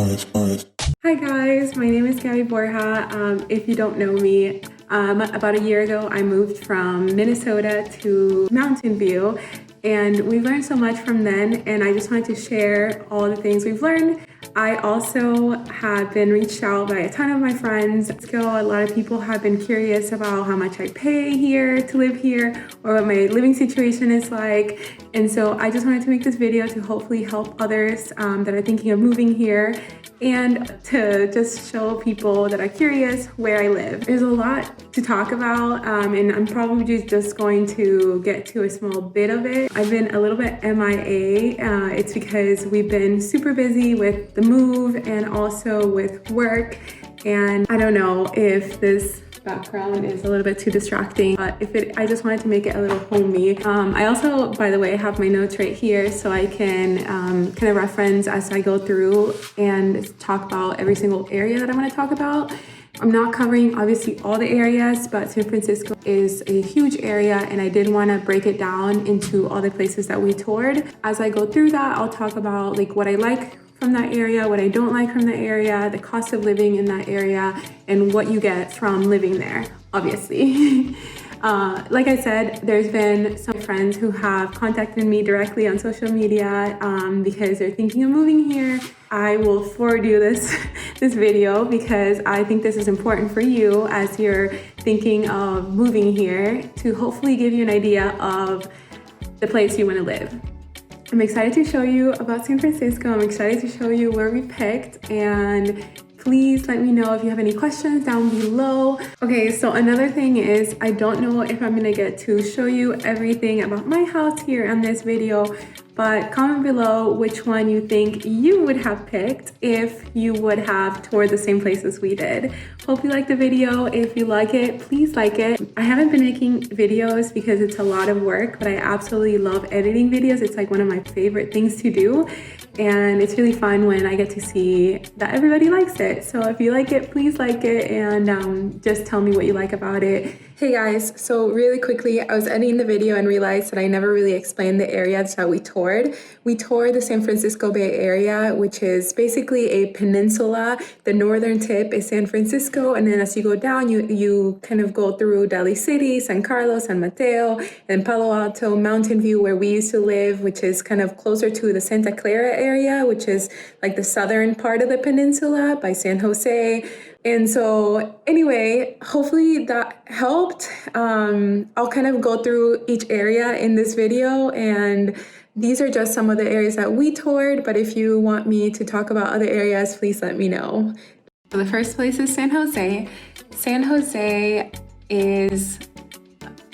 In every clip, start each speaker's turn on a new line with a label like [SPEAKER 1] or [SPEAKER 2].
[SPEAKER 1] Hi guys, my name is Gabby Borja. If you don't know me, about a year ago I moved from Minnesota to Mountain View, and we've learned so much from then, and I just wanted to share all the things we've learned. I also have been reached out by a ton of my friends. A lot of people have been curious about how much I pay here to live here or what my living situation is like. And so I just wanted to make this video to hopefully help others that are thinking of moving here and to just show people that are curious where I live. There's a lot to talk about, and I'm probably just going to get to a small bit of it. I've been a little bit MIA. It's because we've been super busy with the move and also with work, and I don't know if this background is a little bit too distracting, but I just wanted to make it a little homey. I also, by the way, have my notes right here so I can kind of reference as I go through and talk about every single area that I want to talk about. I'm not covering obviously all the areas, but San Francisco is a huge area and I did want to break it down into all the places that we toured. As I go through that, I'll talk about like what I like from that area, what I don't like from the area, the cost of living in that area, and what you get from living there, obviously. Like I said, there's been some friends who have contacted me directly on social media because they're thinking of moving here. I will forward you this video because I think this is important for you as you're thinking of moving here, to hopefully give you an idea of the place you want to live. I'm excited to show you about San Francisco. I'm excited to show you where we picked, and please let me know if you have any questions down below. Okay, so another thing is I don't know if I'm gonna get to show you everything about my house here on this video, but comment below which one you think you would have picked if you would have toured the same places we did. Hope you like the video. If you like it, please like it. I haven't been making videos because it's a lot of work, but I absolutely love editing videos. It's like one of my favorite things to do. And it's really fun when I get to see that everybody likes it. So if you like it, please like it, and just tell me what you like about it. Hey guys, so really quickly, I was editing the video and realized that I never really explained the areas that we toured. We toured the San Francisco Bay Area, which is basically a peninsula. The northern tip is San Francisco, and then as you go down, you kind of go through Daly City, San Carlos, San Mateo, and Palo Alto, Mountain View, where we used to live, which is kind of closer to the Santa Clara area, which is like the southern part of the peninsula by San Jose. And so anyway, hopefully that helped. I'll kind of go through each area in this video, and these are just some of the areas that we toured, but if you want me to talk about other areas, please let me know. So the first place is San Jose. San Jose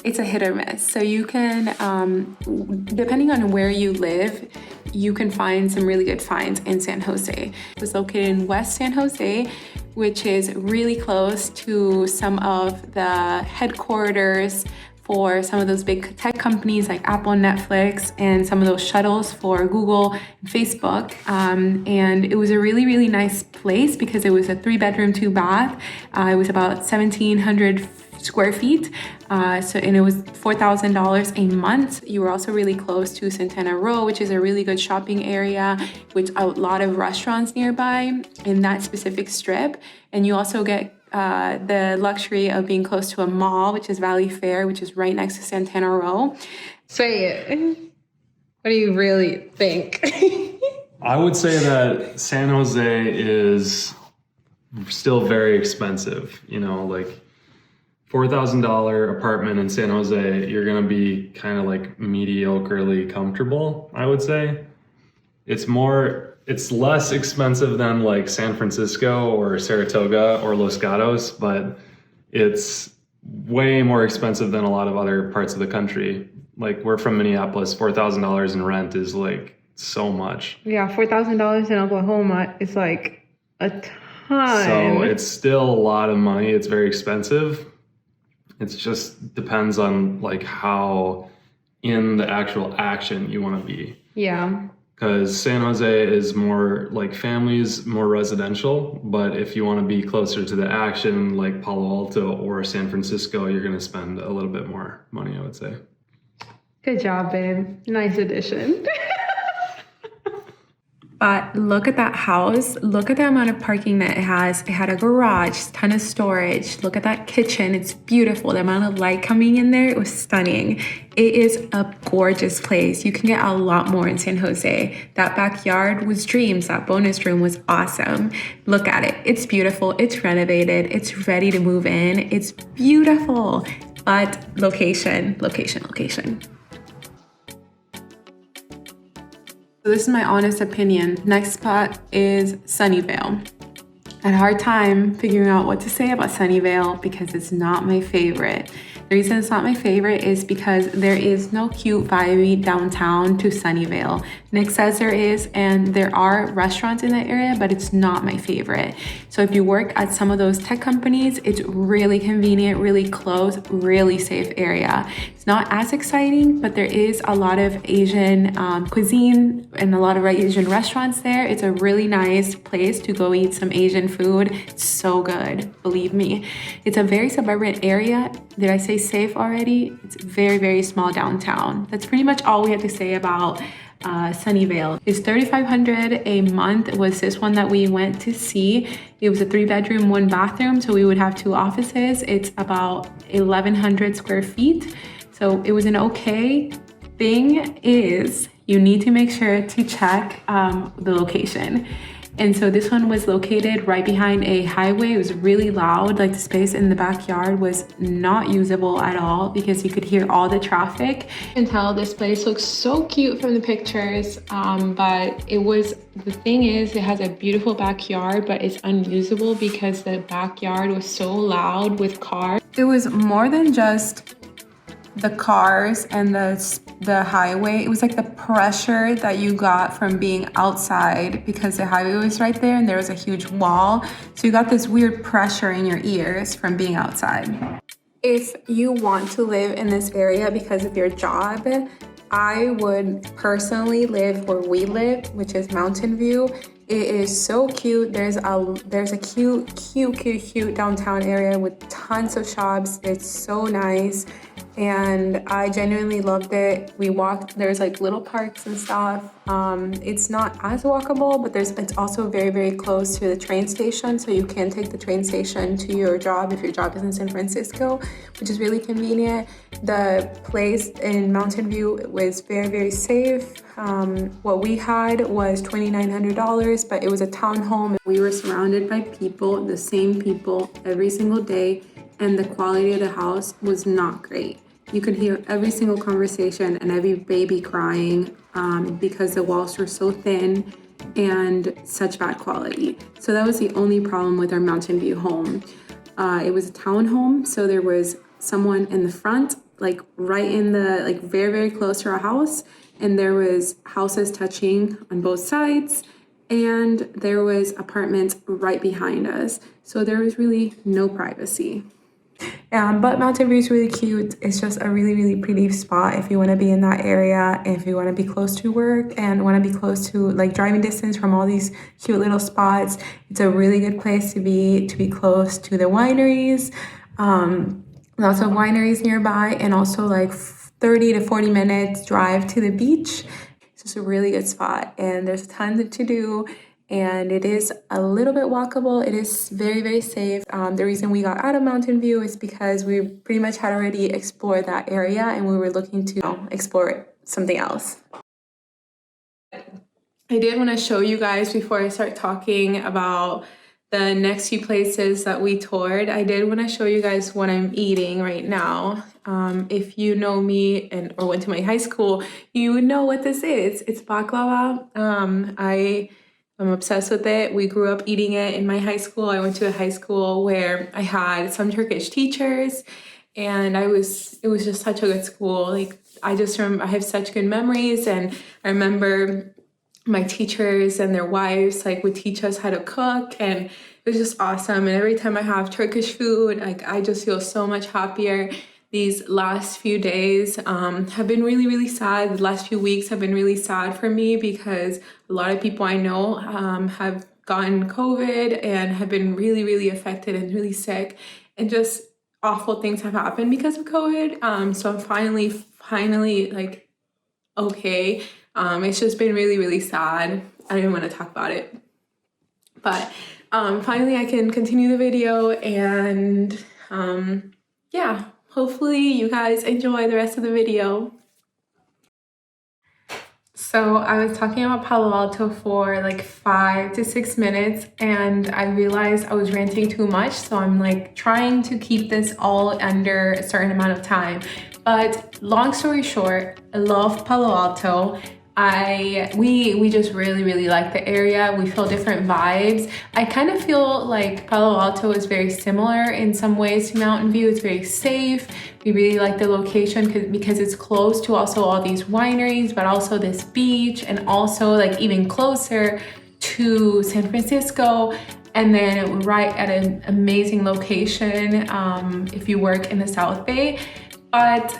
[SPEAKER 1] it's a hit or miss. So you can, depending on where you live, you can find some really good finds in San Jose. It was located in West San Jose, which is really close to some of the headquarters for some of those big tech companies like Apple and Netflix, and some of those shuttles for Google and Facebook. And it was a really, really nice place because it was a 3-bedroom, 2-bath. It was about 1,700 square feet. And it was $4,000 a month. You were also really close to Santana Row, which is a really good shopping area with a lot of restaurants nearby in that specific strip. And you also get the luxury of being close to a mall, which is Valley Fair, which is right next to Santana Row. Say it. What do you really think?
[SPEAKER 2] I would say that San Jose is still very expensive. You know, like $4,000 apartment in San Jose, you're gonna be kind of like mediocrely comfortable, I would say. It's less expensive than like San Francisco or Saratoga or Los Gatos, but it's way more expensive than a lot of other parts of the country. Like, we're from Minneapolis, $4,000 in rent is like so much.
[SPEAKER 1] Yeah, $4,000 in Oklahoma is like a ton.
[SPEAKER 2] So it's still a lot of money. It's very expensive. It just depends on like how in the actual action you want to be.
[SPEAKER 1] Yeah.
[SPEAKER 2] Because San Jose is more like families, more residential. But if you want to be closer to the action, like Palo Alto or San Francisco, you're going to spend a little bit more money, I would say.
[SPEAKER 1] Good job, babe. Nice addition. But look at that house. Look at the amount of parking that it has. It had a garage, ton of storage. Look at that kitchen. It's beautiful. The amount of light coming in there, it was stunning. It is a gorgeous place. You can get a lot more in San Jose. That backyard was dreams. That bonus room was awesome. Look at it. It's beautiful. It's renovated. It's ready to move in. It's beautiful. But location, location, location. So this is my honest opinion. Next spot is Sunnyvale. I had a hard time figuring out what to say about Sunnyvale because it's not my favorite. The reason it's not my favorite is because there is no cute vibey downtown to Sunnyvale. Nick says there is, and there are restaurants in that area, but it's not my favorite. So if you work at some of those tech companies, it's really convenient, really close, really safe area. It's not as exciting, but there is a lot of Asian cuisine and a lot of Asian restaurants there. It's a really nice place to go eat some Asian food. It's so good, believe me. It's a very suburban area. Did I say safe already? It's very, very small downtown. That's pretty much all we have to say about Sunnyvale. It's $3,500 a month was this one that we went to see. It was a 3-bedroom, 1 bathroom, so we would have 2 offices. It's about 1,100 square feet. So it was an okay. Thing is, you need to make sure to check the location. And so this one was located right behind a highway. It was really loud, like the space in the backyard was not usable at all because you could hear all the traffic. You can tell this place looks so cute from the pictures, but the thing is, it has a beautiful backyard, but it's unusable because the backyard was so loud with cars. It was more than just the cars and the highway. It was like the pressure that you got from being outside because the highway was right there and there was a huge wall. So you got this weird pressure in your ears from being outside. If you want to live in this area because of your job, I would personally live where we live, which is Mountain View. It is so cute. There's a cute downtown area with tons of shops. It's so nice. And I genuinely loved it. We walked, there's like little parks and stuff. It's not as walkable, but it's also very, very close to the train station. So you can take the train station to your job if your job is in San Francisco, which is really convenient. The place in Mountain View was very, very safe. What we had was $2,900, but it was a townhome. We were surrounded by people, the same people every single day, and the quality of the house was not great. You could hear every single conversation and every baby crying because the walls were so thin and such bad quality. So that was the only problem with our Mountain View home. It was a townhome, so there was someone in the front, like right in the, like very, very close to our house, and there was houses touching on both sides, and there was apartments right behind us. So there was really no privacy. But Mountain View is really cute. It's just a really, really pretty spot if you want to be in that area, if you want to be close to work and want to be close to like driving distance from all these cute little spots. It's a really good place to be close to the wineries. Lots of wineries nearby, and also like 30 to 40 minutes drive to the beach. It's just a really good spot, and there's tons to do. And it is a little bit walkable. It is very, very safe. The reason we got out of Mountain View is because we pretty much had already explored that area and we were looking to explore something else. I did want to show you guys before I start talking about the next few places that we toured. I did want to show you guys what I'm eating right now. If you know me or went to my high school, you would know what this is. It's baklava. I'm obsessed with it. We grew up eating it in my high school. I went to a high school where I had some Turkish teachers, and it was just such a good school. Like I have such good memories, and I remember my teachers and their wives would teach us how to cook, and it was just awesome. And every time I have Turkish food, I just feel so much happier. These last few days have been really, really sad. The last few weeks have been really sad for me because a lot of people I know have gotten COVID and have been really, really affected and really sick, and just awful things have happened because of COVID. So I'm finally okay. It's just been really, really sad. I don't even want to talk about it. But finally I can continue the video, and yeah, hopefully you guys enjoy the rest of the video. So I was talking about Palo Alto for like 5 to 6 minutes, and I realized I was ranting too much. So I'm like trying to keep this all under a certain amount of time. But long story short, I love Palo Alto. We just really like the area. We feel different vibes. I kind of feel like Palo Alto is very similar in some ways to Mountain View. It's very safe. We really like the location because it's close to also all these wineries, but also this beach, and also like even closer to San Francisco, and then right at an amazing location if you work in the South Bay. But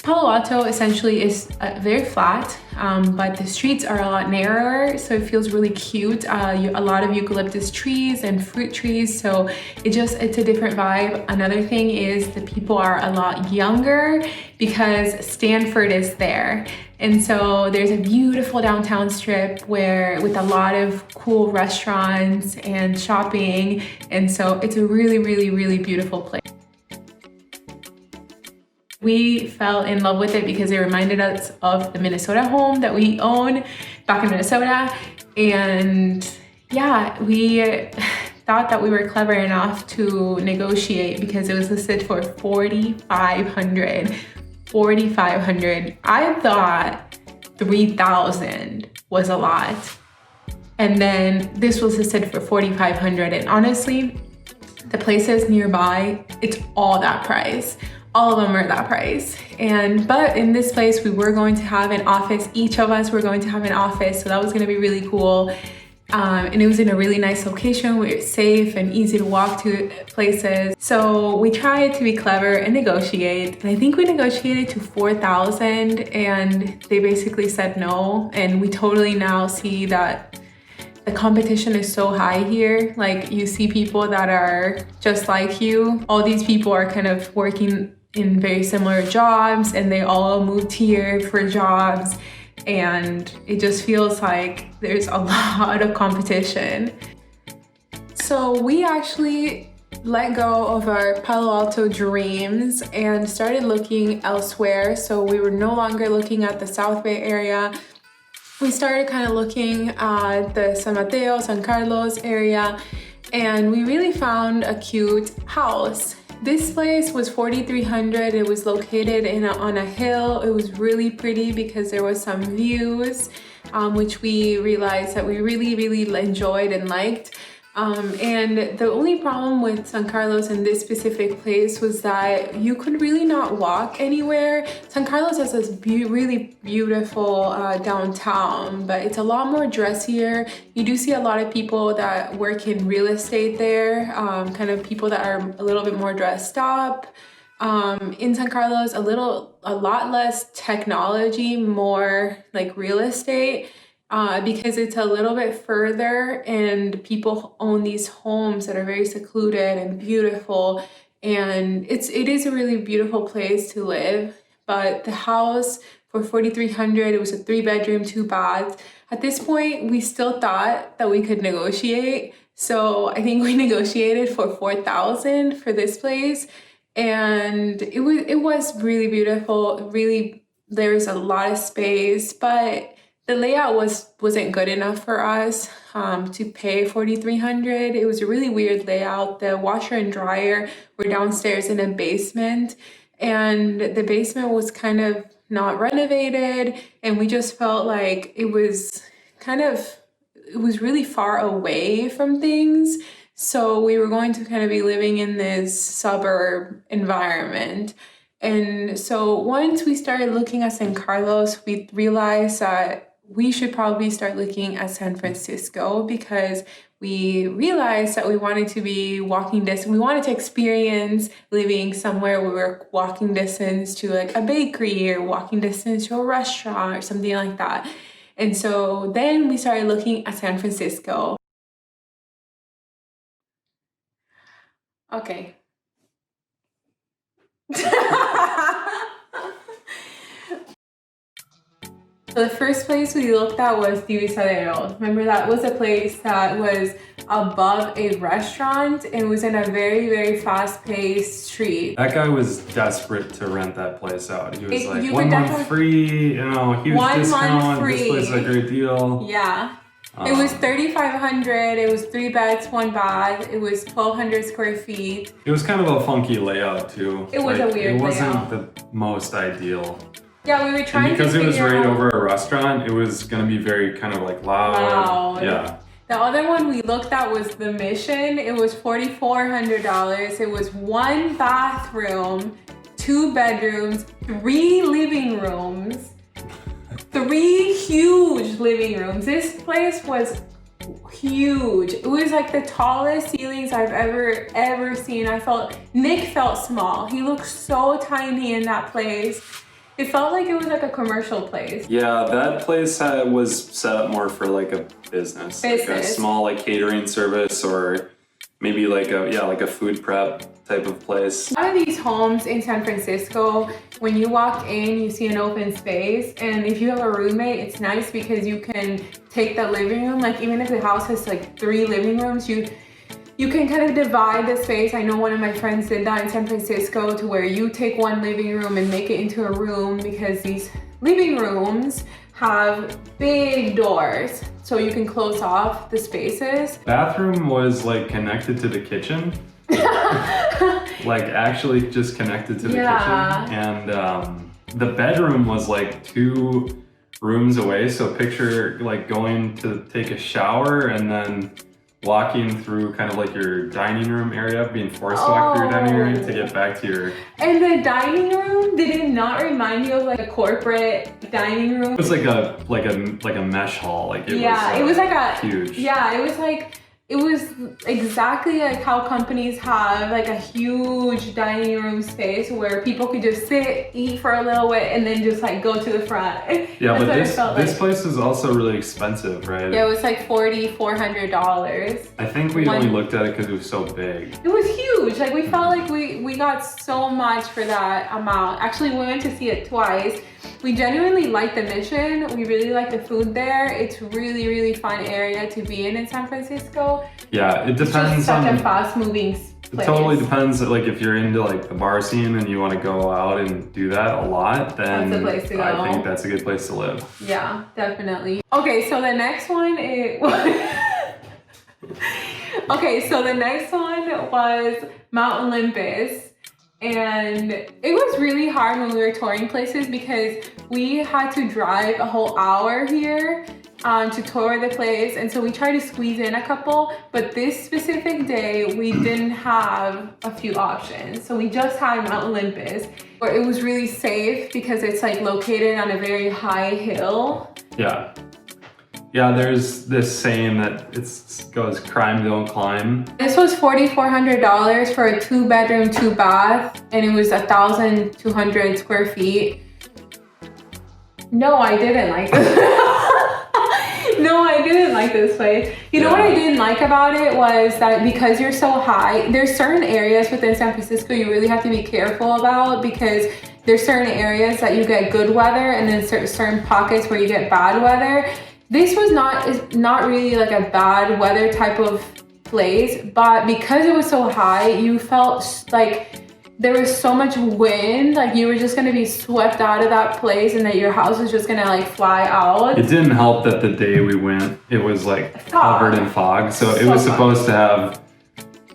[SPEAKER 1] Palo Alto essentially is very flat, but the streets are a lot narrower, so it feels really cute. A lot of eucalyptus trees and fruit trees, so it's a different vibe. Another thing is the people are a lot younger because Stanford is there. And so there's a beautiful downtown strip with a lot of cool restaurants and shopping. And so it's a really beautiful place. We fell in love with it because it reminded us of the Minnesota home that we own back in Minnesota. And yeah, we thought that we were clever enough to negotiate because it was listed for $4,500. $4,500. I thought $3,000 was a lot. And then this was listed for $4,500. And honestly, the places nearby, it's all that price. All of them are that price. But in this place, we were going to have an office. Each of us were going to have an office. So that was gonna be really cool. And it was in a really nice location where it's safe and easy to walk to places. So we tried to be clever and negotiate. And I think we negotiated to $4,000, and they basically said no. And we totally now see that the competition is so high here. Like, you see people that are just like you. All these people are kind of working in very similar jobs, and they all moved here for jobs. And it just feels like there's a lot of competition. So we actually let go of our Palo Alto dreams and started looking elsewhere. So we were no longer looking at the South Bay area. We started kind of looking at the San Mateo, San Carlos area, and we really found a cute house. This place was $4,300. It was located on a hill. It was really pretty because there was some views, which we realized that we really enjoyed and liked. And the only problem with San Carlos in this specific place was that you could really not walk anywhere. San Carlos has this really beautiful downtown, but it's a lot more dressier. You do see a lot of people that work in real estate there, kind of people that are a little bit more dressed up. In San Carlos, a lot less technology, more like real estate. Because it's a little bit further, and people own these homes that are very secluded and beautiful, and it is a really beautiful place to live. But the house for $4,300, it was a 3-bedroom, 2 baths. At this point, we still thought that we could negotiate, so I think we negotiated for $4,000 for this place, and it was really beautiful. Really, there's a lot of space, but the layout wasn't good enough for us to pay $4,300. It was a really weird layout. The washer and dryer were downstairs in a basement, and the basement was kind of not renovated, and we just felt like it was really far away from things. So we were going to kind of be living in this suburb environment. And so once we started looking at San Carlos, we realized that we should probably start looking at San Francisco, because we realized that we wanted to be walking distance. We wanted to experience living somewhere where we're walking distance to like a bakery, or walking distance to a restaurant, or something like that. And so then we started looking at San Francisco. Okay. So the first place we looked at was Divisadero. Remember, that was a place that was above a restaurant and was in a very, very fast-paced street.
[SPEAKER 2] That guy was desperate to rent that place out. He was like,
[SPEAKER 1] you
[SPEAKER 2] 1
[SPEAKER 1] could
[SPEAKER 2] month
[SPEAKER 1] definitely-
[SPEAKER 2] free, you know, huge
[SPEAKER 1] 1 month
[SPEAKER 2] discount.
[SPEAKER 1] free.
[SPEAKER 2] This place is a great deal.
[SPEAKER 1] Yeah. It was 3,500. It was 3 beds, 1 bath. It was 1,200 square feet.
[SPEAKER 2] It was kind of a funky layout too.
[SPEAKER 1] It was a weird
[SPEAKER 2] It wasn't
[SPEAKER 1] layout.
[SPEAKER 2] the most ideal.
[SPEAKER 1] Yeah, we were trying
[SPEAKER 2] And because
[SPEAKER 1] to
[SPEAKER 2] it was
[SPEAKER 1] figure
[SPEAKER 2] right
[SPEAKER 1] out-
[SPEAKER 2] over a restaurant, it was gonna be very kind of like loud.
[SPEAKER 1] Loud.
[SPEAKER 2] Yeah.
[SPEAKER 1] The other one we looked at was the Mission. It was $4,400. It was 1 bathroom, 2 bedrooms, 3 living rooms, 3 huge living rooms. This place was huge. It was like the tallest ceilings I've ever seen. Nick felt small. He looked so tiny in that place. It felt like it was like a commercial place.
[SPEAKER 2] Yeah, that place was set up more for like a business. Like a small like catering service, or maybe like a food prep type of place.
[SPEAKER 1] A lot of these homes in San Francisco, when you walk in, you see an open space, and if you have a roommate, it's nice because you can take the living room, like even if the house has like 3 living rooms, you can kind of divide the space. I know one of my friends did that in San Francisco, to where you take 1 living room and make it into a room, because these living rooms have big doors, so you can close off the spaces.
[SPEAKER 2] Bathroom was like connected to the kitchen. Like actually just connected to the kitchen. And the bedroom was like 2 rooms away. So picture like going to take a shower and then walking through kind of like your dining room area, being forced to walk through your dining area to get back to your...
[SPEAKER 1] And the dining room, did it not remind you of like a corporate dining room?
[SPEAKER 2] It was like a mesh hall. Like it
[SPEAKER 1] was like a
[SPEAKER 2] huge.
[SPEAKER 1] Yeah, it was exactly like how companies have like a huge dining room space where people could just sit, eat for a little bit, and then just like go to the front.
[SPEAKER 2] Yeah, but this place is also really expensive, right?
[SPEAKER 1] Yeah, it was like $4,400.
[SPEAKER 2] I think we only looked at it because it was so big.
[SPEAKER 1] It was huge. Like we felt like we got so much for that amount. Actually, we went to see it twice. We genuinely like the Mission. We really like the food there. It's really, really fun area to be in San Francisco.
[SPEAKER 2] Yeah, it depends
[SPEAKER 1] it's just such a fast-moving place.
[SPEAKER 2] It totally depends. Like if you're into like the bar scene and you want to go out and do that a lot, then
[SPEAKER 1] that's the place to go.
[SPEAKER 2] I think that's a good place to live.
[SPEAKER 1] Yeah, definitely. Okay, so the next one was Mount Olympus. And it was really hard when we were touring places because we had to drive a whole hour here to tour the place, and so we tried to squeeze in a couple, but this specific day we didn't have a few options, so we just had Mount Olympus, where it was really safe because it's like located on a very high hill.
[SPEAKER 2] Yeah, there's this saying that it goes, crime don't climb.
[SPEAKER 1] This was $4,400 for a 2-bedroom, 2-bath, and it was 1,200 square feet. No, I didn't like this. No, I didn't like this place. You know what I didn't like about it was that because you're so high, there's certain areas within San Francisco you really have to be careful about, because there's certain areas that you get good weather and then certain pockets where you get bad weather. This was not really like a bad weather type of place, but because it was so high, you felt like there was so much wind, like you were just gonna be swept out of that place and that your house was just gonna like fly out.
[SPEAKER 2] It didn't help that the day we went, it was like covered in fog. So it was supposed to have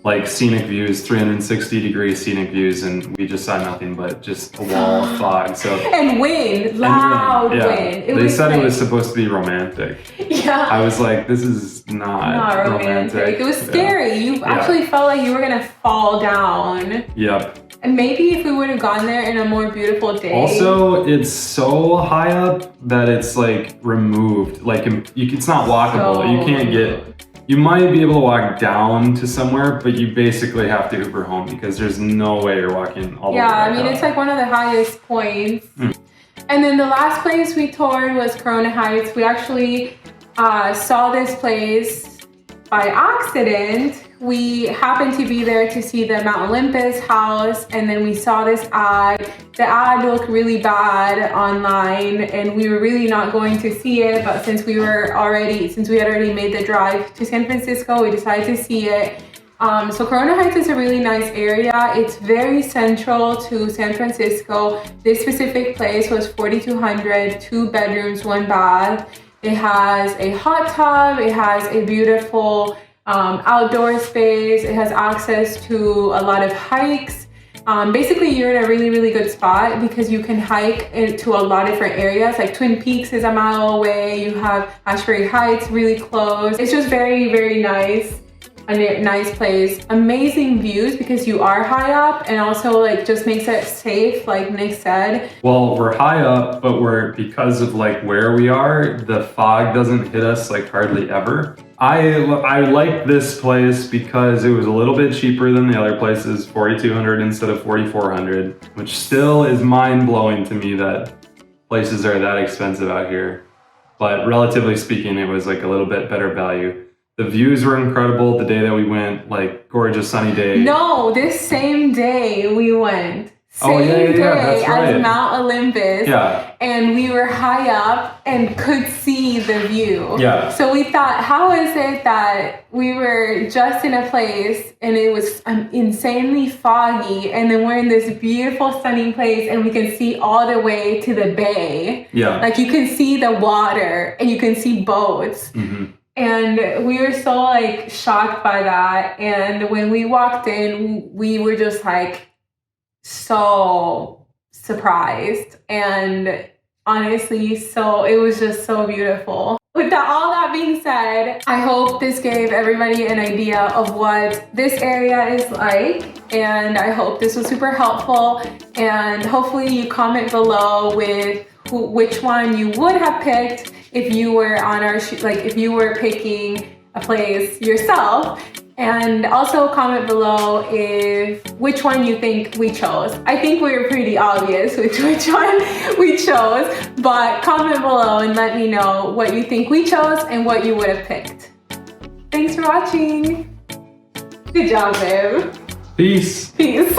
[SPEAKER 2] like scenic views, 360-degree scenic views, and we just saw nothing but just a wall of fog. So
[SPEAKER 1] and wind, loud wind.
[SPEAKER 2] They said it was supposed to be romantic.
[SPEAKER 1] Yeah.
[SPEAKER 2] I was like, this is not romantic.
[SPEAKER 1] It was scary. You actually felt like you were gonna fall down.
[SPEAKER 2] Yep.
[SPEAKER 1] And maybe if we would have gone there in a more beautiful day.
[SPEAKER 2] Also, it's so high up that it's like removed. Like it's not walkable. You can't get. You might be able to walk down to somewhere, but you basically have to Uber home because there's no way you're walking all the way back
[SPEAKER 1] I mean,
[SPEAKER 2] up.
[SPEAKER 1] it's like one of the highest points. And then the last place we toured was Corona Heights. We actually saw this place by accident, we happened to be there to see the Mount Olympus house, and then we saw this ad. The ad looked really bad online, and we were really not going to see it, but since we had already made the drive to San Francisco, we decided to see it. So Corona Heights is a really nice area. It's very central to San Francisco. This specific place was 4,200, 2 bedrooms, 1 bath. It has a hot tub. It has a beautiful outdoor space. It has access to a lot of hikes. Basically, you're in a really, really good spot because you can hike into a lot of different areas. Like Twin Peaks is a mile away. You have Ashbury Heights really close. It's just very, very nice. A nice place. Amazing views because you are high up, and also like just makes it safe, like Nick said.
[SPEAKER 2] Well, we're high up, but because of like where we are, the fog doesn't hit us like hardly ever. I like this place because it was a little bit cheaper than the other places, 4,200 instead of 4,400, which still is mind-blowing to me that places are that expensive out here. But relatively speaking, it was like a little bit better value. The views were incredible the day that we went, like gorgeous sunny day.
[SPEAKER 1] No, this same day we went. Same day
[SPEAKER 2] that's right.
[SPEAKER 1] As Mount Olympus.
[SPEAKER 2] Yeah.
[SPEAKER 1] And we were high up and could see the view.
[SPEAKER 2] Yeah.
[SPEAKER 1] So we thought, how is it that we were just in a place and it was insanely foggy, and then we're in this beautiful sunny place and we can see all the way to the bay.
[SPEAKER 2] Yeah.
[SPEAKER 1] Like you can see the water and you can see boats.
[SPEAKER 2] Mm-hmm.
[SPEAKER 1] And we were so like shocked by that. And when we walked in, we were just like so surprised. And honestly, it was just so beautiful. With all that being said, I hope this gave everybody an idea of what this area is like. And I hope this was super helpful. And hopefully you comment below with which one you would have picked if you were on our if you were picking a place yourself. And also comment below which one you think we chose. I think we were pretty obvious which one we chose, but comment below and let me know what you think we chose and what you would have picked. Thanks for watching. Good job, babe.
[SPEAKER 2] Peace.
[SPEAKER 1] Peace.